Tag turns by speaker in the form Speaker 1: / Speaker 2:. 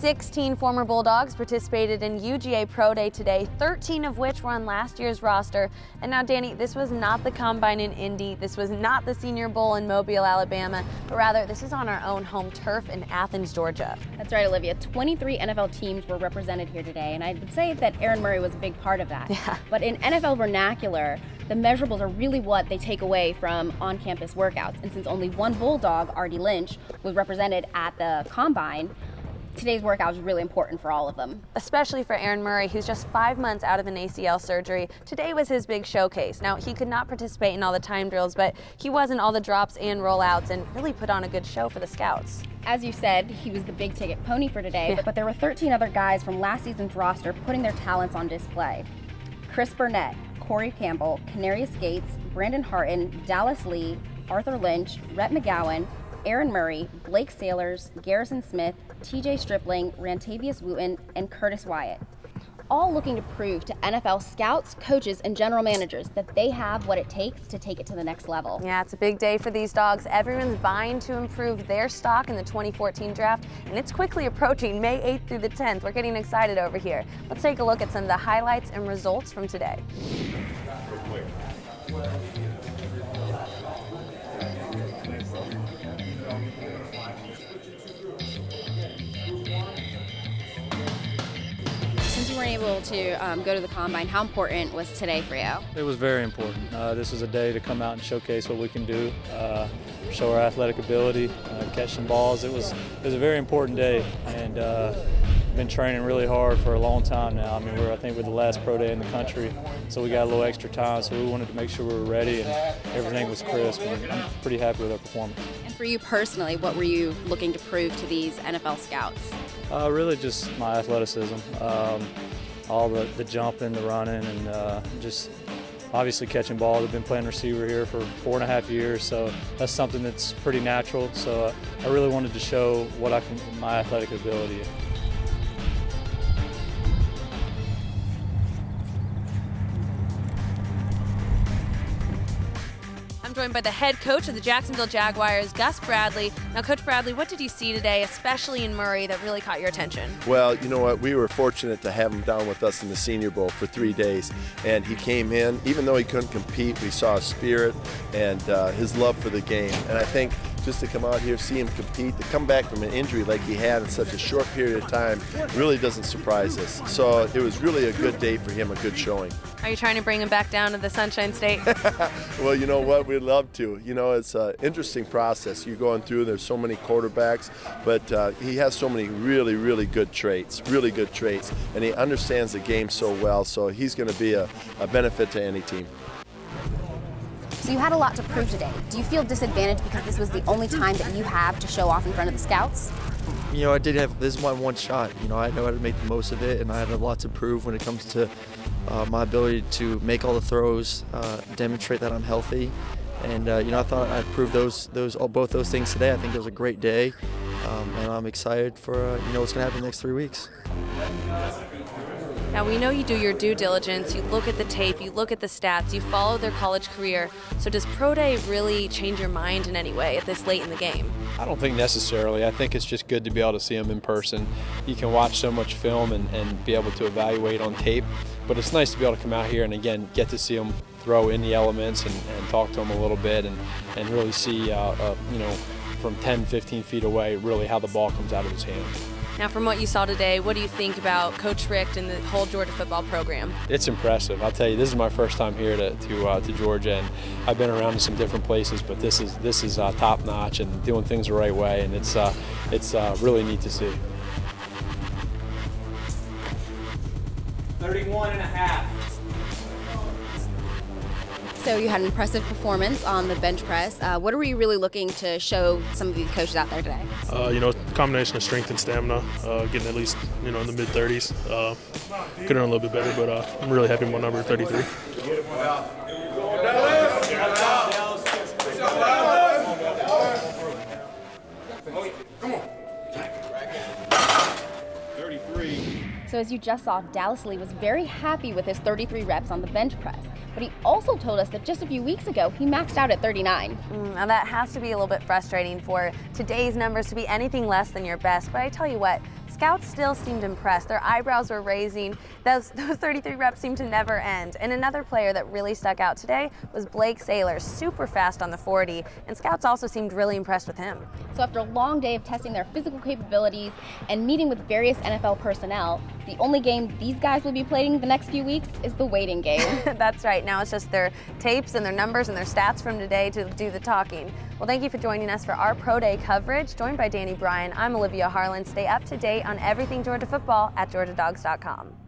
Speaker 1: 16 former Bulldogs participated in UGA Pro Day today, 13 of which were on last year's roster. And now, Dani, this was not the Combine in Indy, this was not the Senior Bowl in Mobile, Alabama, but rather this is on our own home turf in Athens, Georgia.
Speaker 2: That's right, Olivia. 23 NFL teams were represented here today, and I would say that Aaron Murray was a big part of that.
Speaker 1: Yeah.
Speaker 2: But in NFL vernacular, the measurables are really what they take away from on-campus workouts. And since only one Bulldog, Artie Lynch, was represented at the Combine, today's workout was really important for all of them.
Speaker 1: Especially for Aaron Murray, who's just 5 months out of an ACL surgery. Today was his big showcase. Now, he could not participate in all the time drills, but he was in all the drops and rollouts and really put on a good show for the scouts.
Speaker 2: As you said, he was the big ticket pony for today,
Speaker 1: Yeah.
Speaker 2: but there were 13 other guys from last season's roster putting their talents on display. Chris Burnett, Corey Campbell, Canarius Gates, Brandon Harton, Dallas Lee, Arthur Lynch, Rhett McGowan, Aaron Murray, Blake Sailors, Garrison Smith, TJ Stripling, Rantavius Wooten, and Curtis Wyatt. All looking to prove to NFL scouts, coaches, and general managers that they have what it takes to take it to the next level.
Speaker 1: Yeah, it's a big day for these dogs. Everyone's vying to improve their stock in the 2014 draft, and it's quickly approaching May 8th through the 10th. We're getting excited over here. Let's take a look at some of the highlights and results from today.
Speaker 2: Since you weren't able to go to the Combine, how important was today for you?
Speaker 3: It was very important. This was a day to come out and showcase what we can do, show our athletic ability, catch some balls. It was a very important day, and been training really hard for a long time now. I mean, I think we're the last pro day in the country, so we got a little extra time, so we wanted to make sure we were ready and everything was crisp, and I'm pretty happy with our performance.
Speaker 2: And for you personally, what were you looking to prove to these NFL scouts?
Speaker 3: Really just my athleticism, all the jumping, the running, and just obviously catching balls. I've been playing receiver here for 4.5 years, so that's something that's pretty natural. So I really wanted to show what my athletic ability is.
Speaker 1: I'm joined by the head coach of the Jacksonville Jaguars, Gus Bradley. Now, Coach Bradley, what did you see today, especially in Murray, that really caught your attention?
Speaker 4: Well, you know what? We were fortunate to have him down with us in the Senior Bowl for 3 days. And he came in, even though he couldn't compete, we saw his spirit and his love for the game. And I think just to come out here, see him compete, to come back from an injury like he had in such a short period of time really doesn't surprise us. So it was really a good day for him, a good showing.
Speaker 1: Are you trying to bring him back down to the Sunshine State?
Speaker 4: Well, you know what? We'd love to. You know, it's an interesting process. You're going through, there's so many quarterbacks, but he has so many really, really good traits, and he understands the game so well, so he's going to be a benefit to any team.
Speaker 2: So you had a lot to prove today. Do you feel disadvantaged because this was the only time that you have to show off in front of the scouts?
Speaker 5: You know, this is my one shot. You know, I know how to make the most of it, and I had a lot to prove when it comes to my ability to make all the throws, demonstrate that I'm healthy, and you know, I thought I'd prove both those things today. I think it was a great day, and I'm excited for you know, what's going to happen the next 3 weeks.
Speaker 1: Now, we know you do your due diligence, you look at the tape, you look at the stats, you follow their college career. So does Pro Day really change your mind in any way at this late in the game?
Speaker 6: I don't think necessarily. I think it's just good to be able to see them in person. You can watch so much film and be able to evaluate on tape, but it's nice to be able to come out here and, again, get to see them throw in the elements and talk to them a little bit and really see, you know, from 10, 15 feet away, really how the ball comes out of his hands.
Speaker 1: Now, from what you saw today, what do you think about Coach Richt and the whole Georgia football program?
Speaker 6: It's impressive. I'll tell you, this is my first time here to Georgia, and I've been around in some different places, but this is top notch and doing things the right way, and it's really neat to see.
Speaker 7: 31.5.
Speaker 2: So you had an impressive performance on the bench press. What are we really looking to show some of these coaches out there today?
Speaker 8: You know, combination of strength and stamina, getting at least, you know, in the mid-30s. Could have done a little bit better, but I'm really happy with my number, 33.
Speaker 7: Come on. 33.
Speaker 2: So as you just saw, Dallas Lee was very happy with his 33 reps on the bench press. but he also told us that just a few weeks ago he maxed out at 39.
Speaker 1: Now that has to be a little bit frustrating for today's numbers to be anything less than your best, but I tell you what, scouts still seemed impressed. Their eyebrows were raising. Those 33 reps seemed to never end. And another player that really stuck out today was Blake Saylor, super fast on the 40, and scouts also seemed really impressed with him.
Speaker 2: So after a long day of testing their physical capabilities and meeting with various NFL personnel, the only game these guys will be playing the next few weeks is the waiting game.
Speaker 1: That's right. Now it's just their tapes and their numbers and their stats from today to do the talking. Well, thank you for joining us for our Pro Day coverage. Joined by Dani Bryan, I'm Olivia Harlan. Stay up to date on everything Georgia football at GeorgiaDogs.com.